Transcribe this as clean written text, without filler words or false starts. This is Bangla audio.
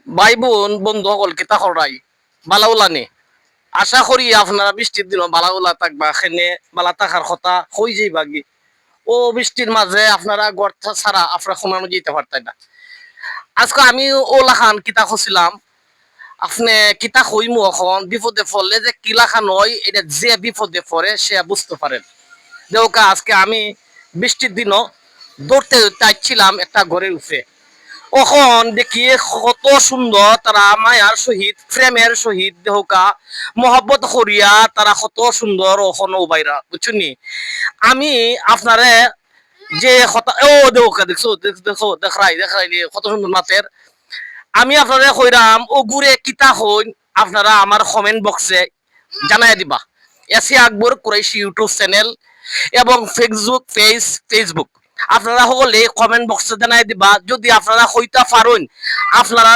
ভাই বোন বন্ধু সকল কিতা করাই বালাউলানি আশা করি আপনারা বৃষ্টির দিন বালাউলা থাকবা এখানে বালা থাকার কথা হই যাই বাগি ও বৃষ্টির মাঝে আপনারা গর্ত ছাড়া আপনারা শোনানো যেতে পারতেন না। আজকে আমি ওলা খান কিতা খুঁজছিলাম আপনি কিতা কইমু এখন বিপদে পড়লে যে কিলাখা নয় এটা যে বিপদে পড়ে সে বুঝতে পারেন। দেওকা আজকে আমি বৃষ্টির দিনও দৌড়তে দৌড়তে আসছিলাম একটা ঘরের উপরে, ওখন দেখি কত সুন্দর তারা মায়ার সহিত প্রেমের সহিত দেহকা মহব্বত করিয়া তারা কত সুন্দর ওখন বাইরা বুঝছনি। আমি আপনারে যে কথা ও দেহকা দেখছো দেখো দেখাই কত সুন্দর নাচের। আমি আপনারে কইরাম ও গুরে কিতা হইন আপনারা আমার কমেন্ট বক্সে জানাই দিবা। এসি আকবর কুরাইশি ইউটিউব চ্যানেল এবং ফেসবুক আপনারা সকলে কমেন্ট বক্সে জানাই দিবা যদি আপনারা হইতা পারেন আপনারা